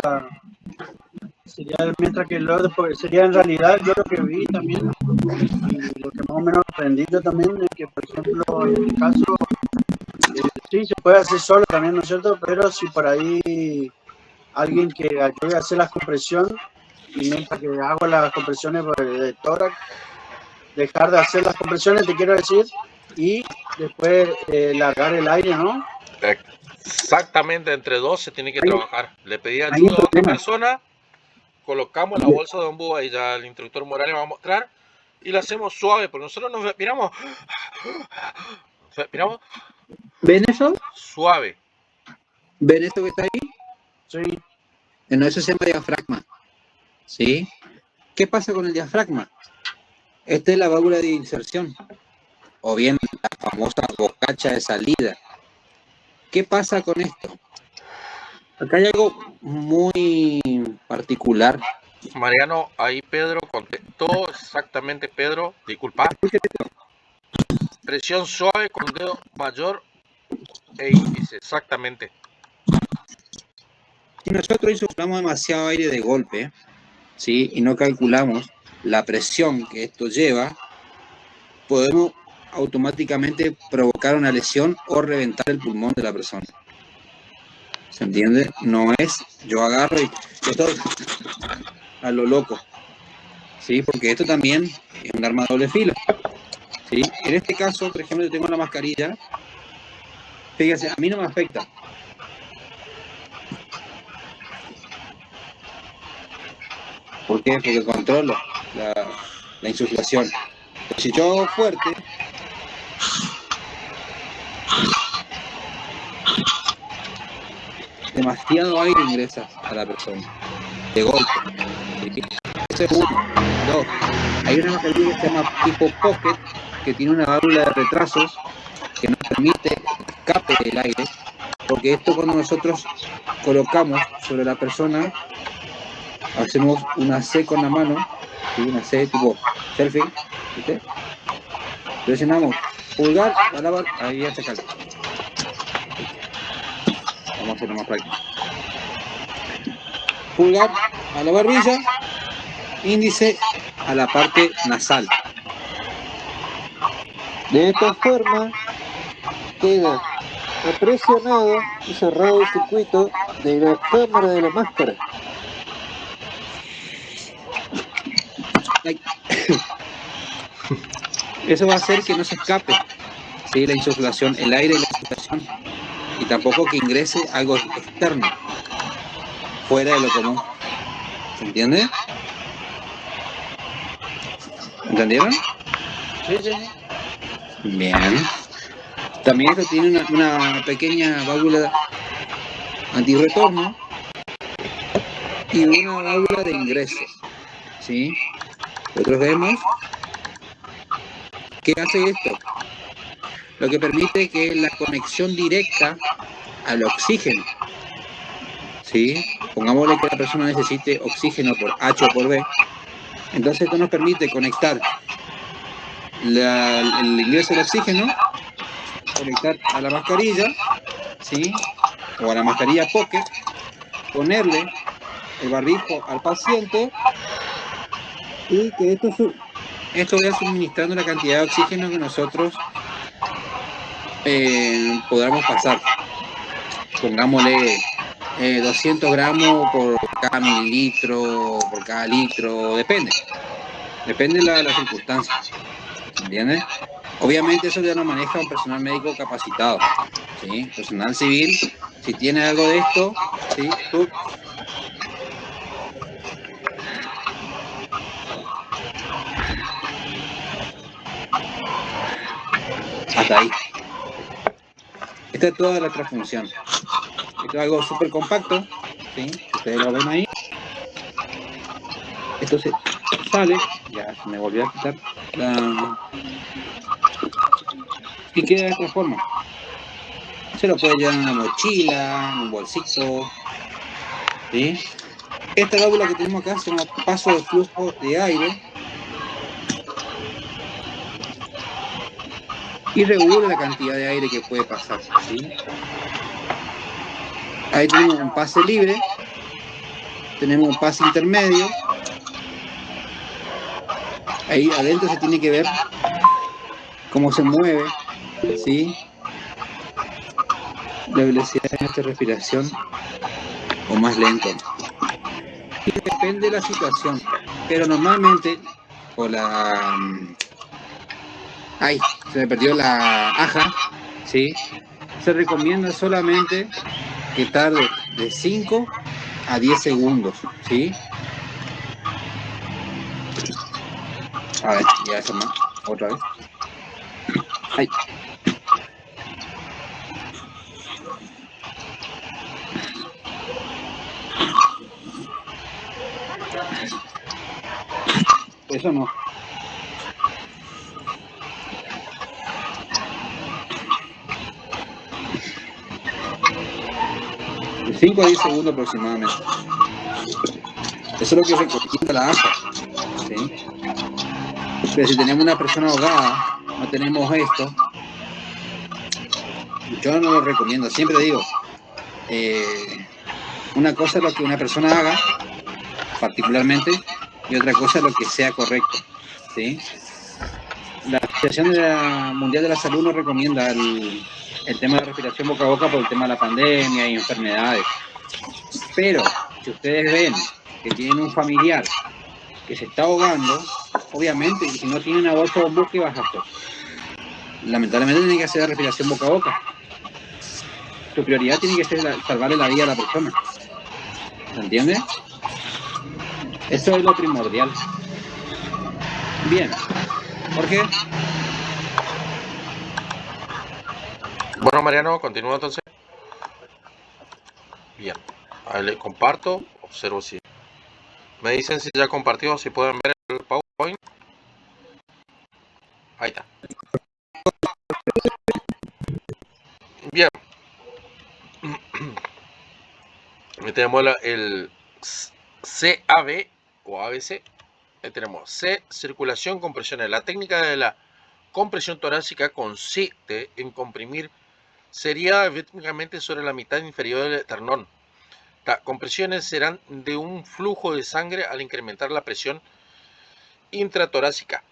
Sería, mientras que lo después sería en realidad, yo lo que vi también, y lo que más o menos aprendí yo también, es que, por ejemplo, en este caso, sí, se puede hacer solo también, ¿no es cierto? Pero si por ahí alguien que ayude a hacer la compresión, y mientras que hago las compresiones de tórax, dejar de hacer las compresiones, te quiero decir, y después largar el aire, ¿no? Exactamente, entre dos se tiene que trabajar. Le pedí ayuda a otra persona, colocamos la bolsa de bambú, ahí ya el instructor Morales va a mostrar, y la hacemos suave, porque nosotros nos respiramos. ¿Respiramos? ¿Ven eso? Suave. ¿Ven esto que está ahí? Sí. No, eso se llama diafragma. ¿Sí? ¿Qué pasa con el diafragma? Esta es la válvula de inserción, o bien la famosa bocacha de salida. ¿Qué pasa con esto? Acá hay algo muy particular. Mariano, ahí Pedro contestó exactamente, Pedro, disculpa. Presión suave con dedo mayor e índice, exactamente. Si nosotros insuflamos demasiado aire de golpe, ¿sí? Y no calculamos la presión que esto lleva, podemos automáticamente provocar una lesión o reventar el pulmón de la persona. ¿Se entiende? No es yo agarro y estoy a lo loco, ¿sí? Porque esto también es un arma de doble filo, ¿sí? En este caso, por ejemplo, yo tengo la mascarilla, fíjense, a mí no me afecta. ¿Por qué? Porque controlo la insuflación. Pero si yo hago fuerte, demasiado aire ingresa a la persona, de golpe. ¿Sí? Eso es uno. Dos, hay una mascarilla que se llama tipo pocket, que tiene una válvula de retrasos que nos permite escape del aire, porque esto cuando nosotros colocamos sobre la persona, hacemos una C con la mano, ¿sí? Una C tipo selfie, ¿viste? Presionamos pulgar, palabra, ahí ya se calma. Vamos a hacerlo más práctico. Pulgar a la barbilla, índice a la parte nasal. De esta forma queda presionado y cerrado el circuito de la cámara de la máscara. Eso va a hacer que no se escape, ¿sí? La insuflación, el aire y la insuflación, y tampoco que ingrese algo externo, fuera de lo común. ¿Se entiende? ¿Entendieron? Sí, sí. Bien. También esto tiene una pequeña válvula antirretorno y una válvula de ingreso, ¿sí? Nosotros vemos ¿qué hace esto? Lo que permite que la conexión directa al oxígeno, ¿sí? Pongámosle que la persona necesite oxígeno por H o por B, Entonces esto nos permite conectar el ingreso del oxígeno, conectar a la mascarilla, ¿sí? O a la mascarilla pocket, ponerle el barbijo al paciente y que esto vaya suministrando la cantidad de oxígeno que nosotros podamos pasar. Pongámosle 200 gramos por cada mililitro, por cada litro, depende de la circunstancia, ¿entiendes? Obviamente eso ya lo maneja un personal médico capacitado, ¿sí? Personal civil, si tiene algo de esto, ¿sí? Hasta ahí. Esta es toda la transfunción. Esto es algo súper compacto, ¿sí? Ustedes lo ven ahí. Esto se sale, ya se me volvió a quitar y queda de esta forma. Se lo puede llevar en una mochila, en un bolsito, ¿sí? Esta válvula que tenemos acá se llama paso de flujo de aire y regula la cantidad de aire que puede pasar, ¿sí? Ahí tenemos un pase libre, tenemos un pase intermedio. Ahí adentro se tiene que ver cómo se mueve, ¿sí? La velocidad de nuestra respiración o más lento. Y depende de la situación, pero normalmente por la... Ay, se me perdió la aja, ¿sí? Se recomienda solamente que tarde de 5 a 10 segundos, ¿sí? A ver, ya eso más, otra vez. Ay. Eso no. De 5 a 10 segundos aproximadamente. Eso es lo que recomienda la AFA, ¿sí? Pero si tenemos una persona ahogada, no tenemos esto, yo no lo recomiendo. Siempre digo, una cosa es lo que una persona haga, particularmente, y otra cosa es lo que sea correcto, ¿sí? La Organización Mundial de la Salud nos recomienda el tema de respiración boca a boca por el tema de la pandemia y enfermedades. Pero si ustedes ven que tienen un familiar que se está ahogando, obviamente, y si no tienen una bolsa bombú, ¿qué vas a hacer? Lamentablemente tienen que hacer la respiración boca a boca. Tu prioridad tiene que ser salvarle la vida a la persona. ¿Se entiende? Eso es lo primordial. Bien. ¿Por qué? Bueno, Mariano, continúa entonces. Bien. Ahí le comparto. Observo si... Me dicen si ya compartió, si pueden ver el PowerPoint. Ahí está. Bien. Ahí tenemos el CAB o ABC. Ahí tenemos C, circulación, compresiones. La técnica de la compresión torácica consiste en comprimir sería rítmicamente sobre la mitad inferior del esternón. Las compresiones serán de un flujo de sangre al incrementar la presión intratorácica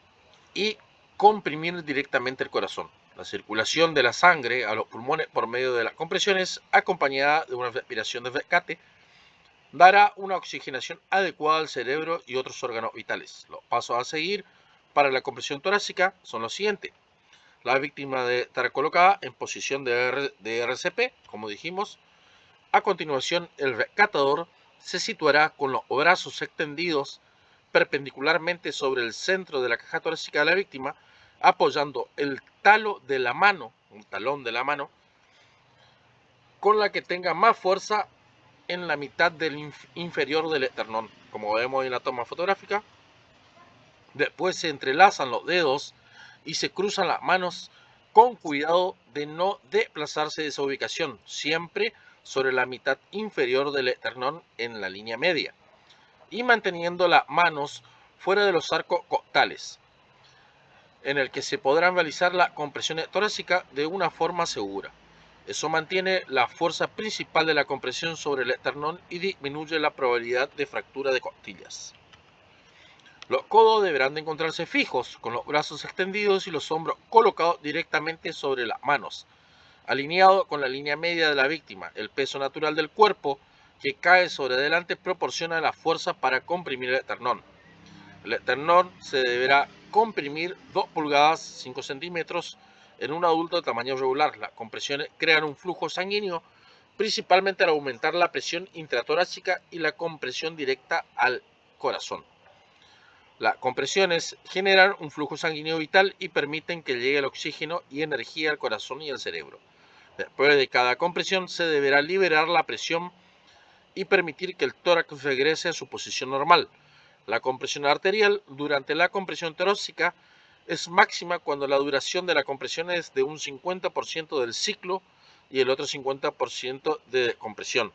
y comprimir directamente el corazón. La circulación de la sangre a los pulmones por medio de las compresiones, acompañada de una respiración de rescate, dará una oxigenación adecuada al cerebro y otros órganos vitales. Los pasos a seguir para la compresión torácica son los siguientes. La víctima debe estar colocada en posición de RCP, como dijimos. A continuación, el rescatador se situará con los brazos extendidos perpendicularmente sobre el centro de la caja torácica de la víctima, apoyando el talo de la mano, un talón de la mano, con la que tenga más fuerza en la mitad del inferior del esternón, como vemos en la toma fotográfica. Después se entrelazan los dedos y se cruzan las manos con cuidado de no desplazarse de esa ubicación, siempre sobre la mitad inferior del esternón en la línea media, y manteniendo las manos fuera de los arcos costales, en el que se podrán realizar la compresión torácica de una forma segura. Eso mantiene la fuerza principal de la compresión sobre el esternón y disminuye la probabilidad de fractura de costillas. Los codos deberán de encontrarse fijos, con los brazos extendidos y los hombros colocados directamente sobre las manos, alineado con la línea media de la víctima. El peso natural del cuerpo que cae sobre adelante proporciona la fuerza para comprimir el esternón. El esternón se deberá comprimir 2 pulgadas 5 centímetros en un adulto de tamaño regular. Las compresiones crean un flujo sanguíneo, principalmente al aumentar la presión intratorácica y la compresión directa al corazón. Las compresiones generan un flujo sanguíneo vital y permiten que llegue el oxígeno y energía al corazón y al cerebro. Después de cada compresión se deberá liberar la presión y permitir que el tórax regrese a su posición normal. La compresión arterial durante la compresión torácica es máxima cuando la duración de la compresión es de un 50% del ciclo y el otro 50% de compresión,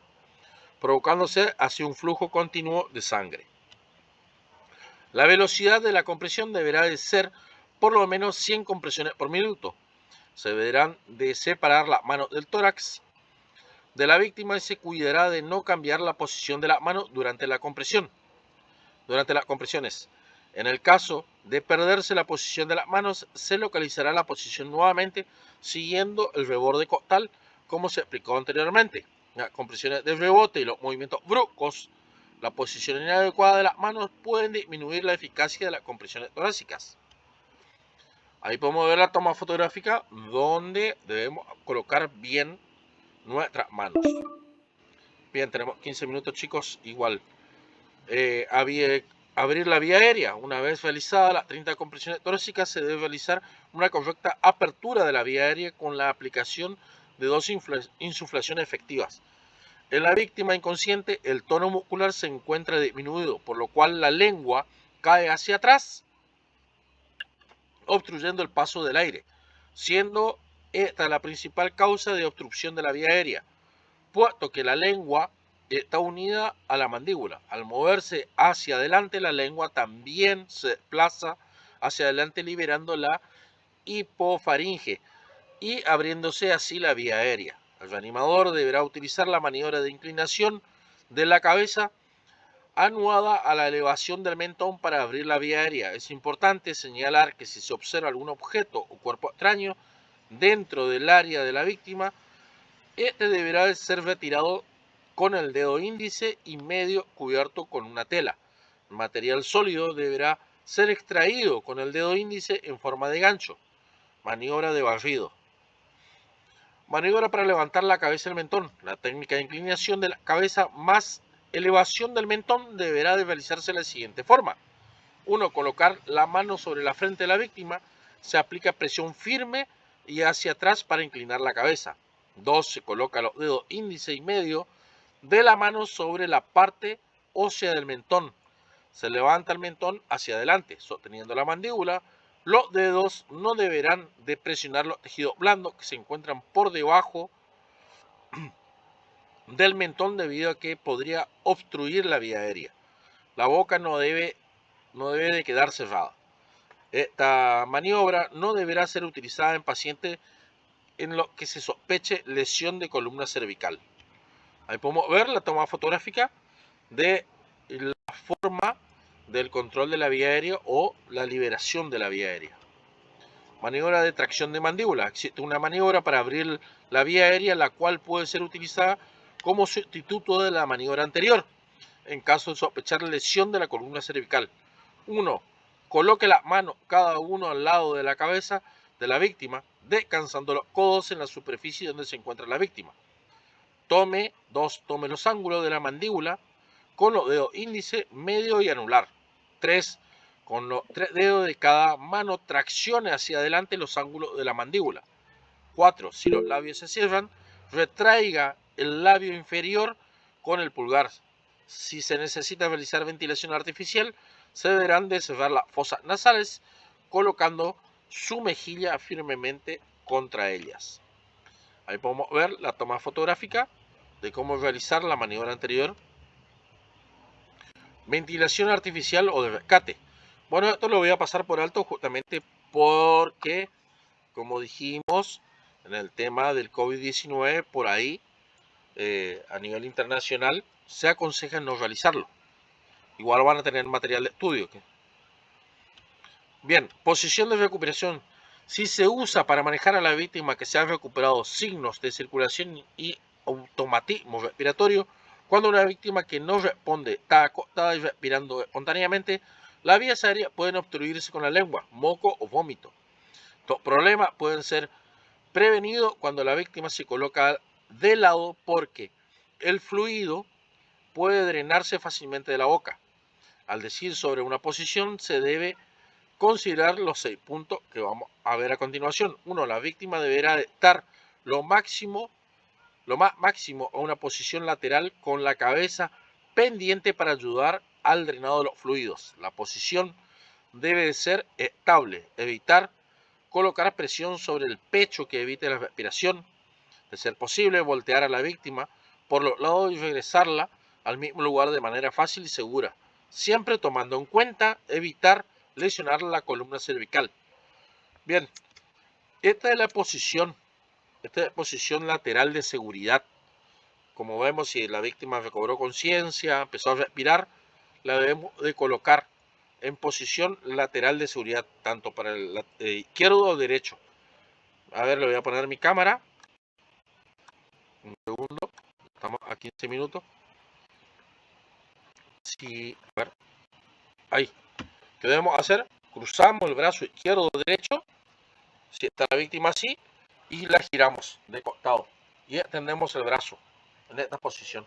provocándose hacia un flujo continuo de sangre. La velocidad de la compresión deberá de ser por lo menos 100 compresiones por minuto. Se deberán de separar las manos del tórax de la víctima y se cuidará de no cambiar la posición de la mano durante las compresiones. En el caso de perderse la posición de las manos, se localizará la posición nuevamente siguiendo el reborde costal, como se explicó anteriormente. Las compresiones de rebote y los movimientos bruscos, la posición inadecuada de las manos pueden disminuir la eficacia de las compresiones torácicas. Ahí podemos ver la toma fotográfica donde debemos colocar bien nuestras manos. Bien, tenemos 15 minutos, chicos. Igual, abrir la vía aérea. Una vez realizadas las 30 compresiones torácicas, se debe realizar una correcta apertura de la vía aérea con la aplicación de 2 insuflaciones efectivas. En la víctima inconsciente, el tono muscular se encuentra disminuido, por lo cual la lengua cae hacia atrás, obstruyendo el paso del aire, siendo esta la principal causa de obstrucción de la vía aérea, puesto que la lengua está unida a la mandíbula. Al moverse hacia adelante, la lengua también se desplaza hacia adelante, liberando la hipofaringe y abriéndose así la vía aérea. El reanimador deberá utilizar la maniobra de inclinación de la cabeza anuada a la elevación del mentón para abrir la vía aérea. Es importante señalar que si se observa algún objeto o cuerpo extraño dentro del área de la víctima, este deberá ser retirado con el dedo índice y medio cubierto con una tela. El material sólido deberá ser extraído con el dedo índice en forma de gancho. Maniobra de barrido. Maniobra para levantar la cabeza del mentón. La técnica de inclinación de la cabeza más elevación del mentón deberá de realizarse de la siguiente forma. 1. Colocar la mano sobre la frente de la víctima. Se aplica presión firme y hacia atrás para inclinar la cabeza. 2. Se coloca los dedos índice y medio de la mano sobre la parte ósea del mentón. Se levanta el mentón hacia adelante, sosteniendo la mandíbula. Los dedos no deberán de presionar los tejidos blandos que se encuentran por debajo del mentón debido a que podría obstruir la vía aérea. La boca no debe de quedar cerrada. Esta maniobra no deberá ser utilizada en pacientes en los que se sospeche lesión de columna cervical. Ahí podemos ver la toma fotográfica de la forma del control de la vía aérea o la liberación de la vía aérea. Maniobra de tracción de mandíbula. Existe una maniobra para abrir la vía aérea, la cual puede ser utilizada como sustituto de la maniobra anterior, en caso de sospechar lesión de la columna cervical. 1. Coloque las manos cada uno al lado de la cabeza de la víctima, descansando los codos en la superficie donde se encuentra la víctima. Tome los ángulos de la mandíbula con los dedos índice, medio y anular. 3. Con los 3 dedos de cada mano traccione hacia adelante los ángulos de la mandíbula. 4. Si los labios se cierran, retraiga el labio inferior con el pulgar. Si se necesita realizar ventilación artificial, se deberán de cerrar las fosas nasales colocando su mejilla firmemente contra ellas. Ahí podemos ver la toma fotográfica de cómo realizar la maniobra anterior. Ventilación artificial o de rescate. Bueno, esto lo voy a pasar por alto justamente porque, como dijimos, en el tema del COVID-19, por ahí, a nivel internacional, se aconseja no realizarlo. Igual van a tener material de estudio. Bien, posición de recuperación. Si se usa para manejar a la víctima que se ha recuperado signos de circulación y automatismo respiratorio, cuando una víctima que no responde está acostada y respirando espontáneamente, las vías aéreas pueden obstruirse con la lengua, moco o vómito. Estos problemas pueden ser prevenidos cuando la víctima se coloca de lado porque el fluido puede drenarse fácilmente de la boca. Al decir sobre una posición se debe considerar los 6 puntos que vamos a ver a continuación. 1. La víctima deberá estar lo más máximo a una posición lateral con la cabeza pendiente para ayudar al drenado de los fluidos. La posición debe ser estable, evitar colocar presión sobre el pecho que evite la respiración. De ser posible, voltear a la víctima por los lados y regresarla al mismo lugar de manera fácil y segura, siempre tomando en cuenta evitar lesionar la columna cervical. Bien, esta es la posición lateral de seguridad. Como vemos, si la víctima recobró conciencia, empezó a respirar, la debemos de colocar en posición lateral de seguridad, tanto para el izquierdo o derecho. A ver, le voy a poner mi cámara. Un segundo, estamos a 15 minutos. Sí, a ver, ahí. ¿Qué debemos hacer? Cruzamos el brazo izquierdo o derecho, si está la víctima así, y la giramos de costado. Y extendemos el brazo en esta posición,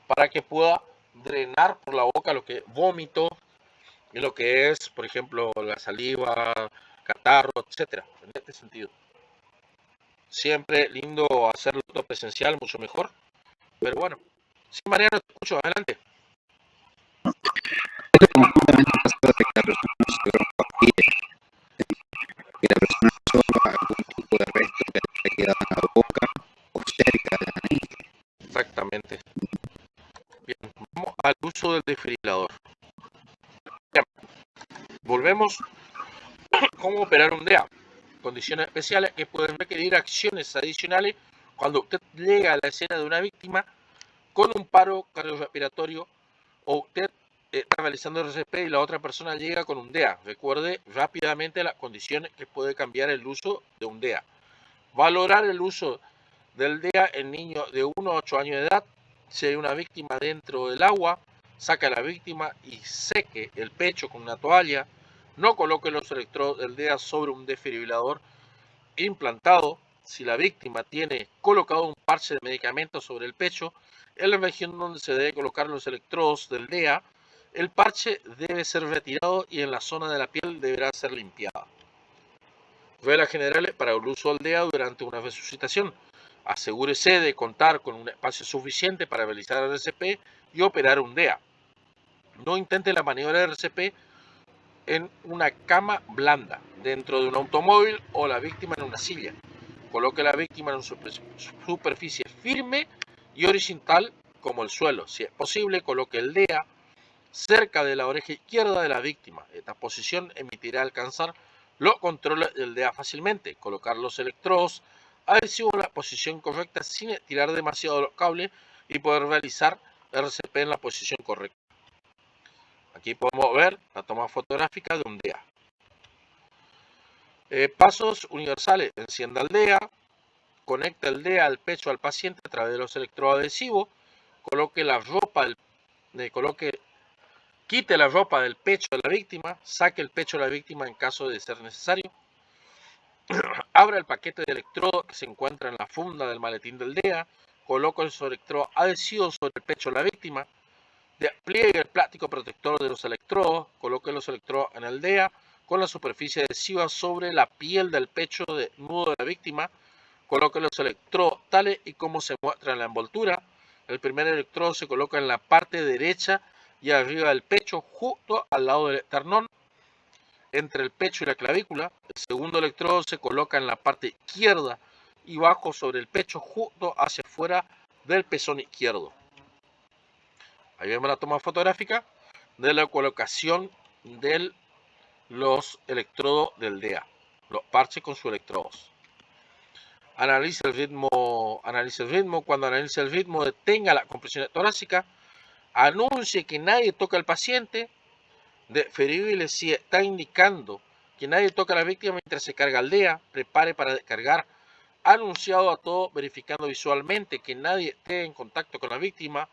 para que pueda drenar por la boca lo que es vómito, y lo que es, por ejemplo, la saliva, catarro, etcétera, en este sentido. Siempre lindo hacerlo presencial, mucho mejor. Pero bueno, sí, Mariano, te escucho, adelante. Conjuntamente pasa para que la persona no se broncoaspire, que la persona absorba algún tipo de resto que le haya quedado en la boca o cerca de la nariz. Exactamente. Bien, vamos al uso del desfibrilador. Bien, volvemos. ¿Cómo operar un DEA? Condiciones especiales que pueden requerir acciones adicionales cuando usted llega a la escena de una víctima con un paro cardiorrespiratorio o usted está realizando RCP y la otra persona llega con un DEA. Recuerde rápidamente las condiciones que puede cambiar el uso de un DEA. Valorar el uso del DEA en niños de 1 a 8 años de edad. Si hay una víctima dentro del agua, saca a la víctima y seque el pecho con una toalla. No coloque los electrodos del DEA sobre un desfibrilador implantado. Si la víctima tiene colocado un parche de medicamento sobre el pecho, en la región donde se debe colocar los electrodos del DEA, el parche debe ser retirado y en la zona de la piel deberá ser limpiada. Reglas generales para el uso del DEA durante una resucitación. Asegúrese de contar con un espacio suficiente para realizar el RCP y operar un DEA. No intente la maniobra de RCP en una cama blanda, dentro de un automóvil o la víctima en una silla. Coloque a la víctima en una superficie firme y horizontal como el suelo. Si es posible, coloque el DEA cerca de la oreja izquierda de la víctima. Esta posición emitirá alcanzar los controles del DEA fácilmente. Colocar los electrodos adhesivos en la posición correcta sin estirar demasiado los cables y poder realizar RCP en la posición correcta. Aquí podemos ver la toma fotográfica de un DEA. Pasos universales. Encienda el DEA. Conecta el DEA al pecho al paciente a través de los electrodos adhesivos. Coloque la ropa, quite la ropa del pecho de la víctima. Saque el pecho de la víctima en caso de ser necesario. Abra el paquete de electrodos que se encuentra en la funda del maletín del DEA. Coloque los electrodos adhesivos sobre el pecho de la víctima. Despliegue el plástico protector de los electrodos. Coloque los electrodos en el DEA con la superficie adhesiva sobre la piel del pecho desnudo de la víctima. Coloque los electrodos tales y como se muestra en la envoltura. El primer electrodo se coloca en la parte derecha y arriba del pecho, justo al lado del esternón, entre el pecho y la clavícula. El segundo electrodo se coloca en la parte izquierda y bajo sobre el pecho, justo hacia afuera del pezón izquierdo. Ahí vemos la toma fotográfica de la colocación del los electrodos del DEA, los parches con sus electrodos. Analiza el ritmo. Cuando analice el ritmo, detenga la compresión torácica, anuncie que nadie toca al paciente, deferible si está indicando que nadie toca a la víctima mientras se carga el DEA, prepare para descargar, anunciado a todos, verificando visualmente que nadie esté en contacto con la víctima.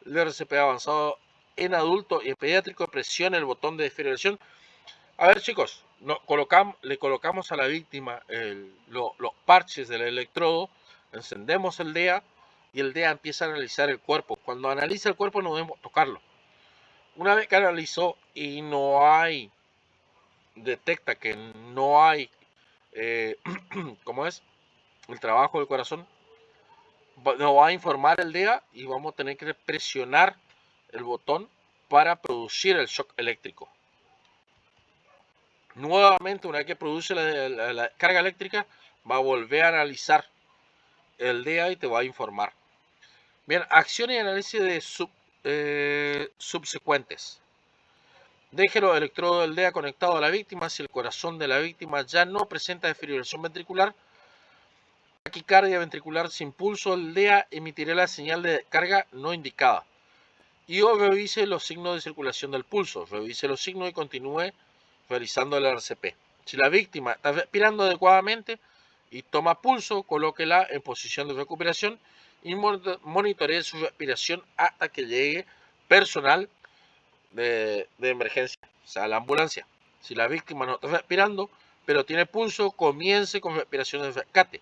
El RCP avanzado en adulto y en pediátrico, presione el botón de desfibrilación. A ver, chicos, le colocamos a la víctima los parches del electrodo, encendemos el DEA y el DEA empieza a analizar el cuerpo. Cuando analiza el cuerpo no debemos tocarlo. Una vez que analizó y detecta que no hay, ¿cómo es? El trabajo del corazón, nos va a informar el DEA y vamos a tener que presionar el botón para producir el shock eléctrico. Nuevamente, una vez que produce la carga eléctrica, va a volver a analizar el DEA y te va a informar. Bien, acciones y análisis de subsecuentes. Deje los electrodos del DEA conectados a la víctima. Si el corazón de la víctima ya no presenta desfibrilación ventricular, taquicardia ventricular sin pulso, el DEA emitirá la señal de carga no indicada. Y revise los signos de circulación del pulso. Revise los signos y continúe realizando el RCP. Si la víctima está respirando adecuadamente y toma pulso, colóquela en posición de recuperación y monitoree su respiración hasta que llegue personal de emergencia, o sea, la ambulancia. Si la víctima no está respirando, pero tiene pulso, comience con respiración de rescate.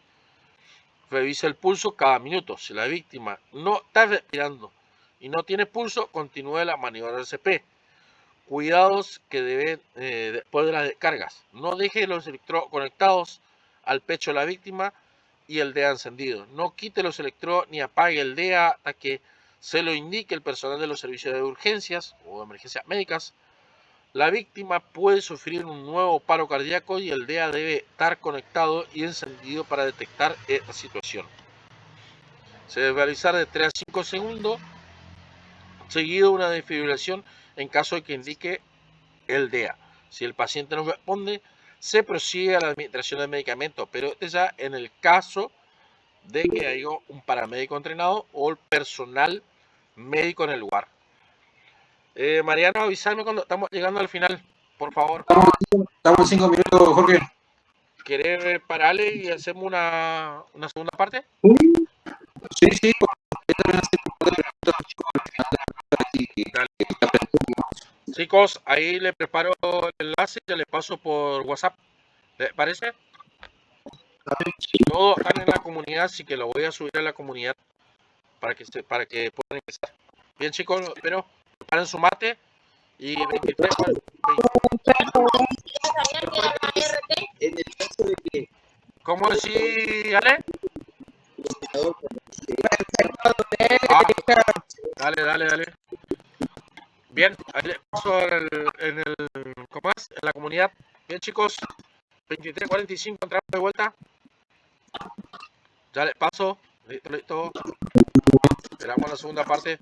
Revise el pulso cada minuto. Si la víctima no está respirando y no tiene pulso, continúe la maniobra del RCP. Cuidados que deben después de las descargas. No deje los electrodos conectados al pecho de la víctima y el DEA encendido. No quite los electrodos ni apague el DEA hasta que se lo indique el personal de los servicios de urgencias o emergencias médicas. La víctima puede sufrir un nuevo paro cardíaco y el DEA debe estar conectado y encendido para detectar esta situación. Se debe realizar de 3 a 5 segundos, seguido de una desfibrilación en caso de que indique el DEA. Si el paciente no responde, se prosigue a la administración del medicamento, pero este ya en el caso de que haya un paramédico entrenado o el personal médico en el lugar. Mariano, avísame cuando estamos llegando al final, por favor. Estamos en 5 minutos, Jorge. ¿Querés pararle y hacemos una segunda parte? Sí. Chicos, ahí le preparo el enlace y le paso por WhatsApp. ¿Les parece? Todos están en la comunidad, así que lo voy a subir a la comunidad para que puedan empezar. Bien, chicos, espero preparen su mate y 23. En el caso de que... ¿Cómo decís, Ale? Dale. Bien, ahí les paso en la comunidad. Bien, chicos, 23:45 entramos de vuelta. Ya les paso. Listo. Esperamos la segunda parte.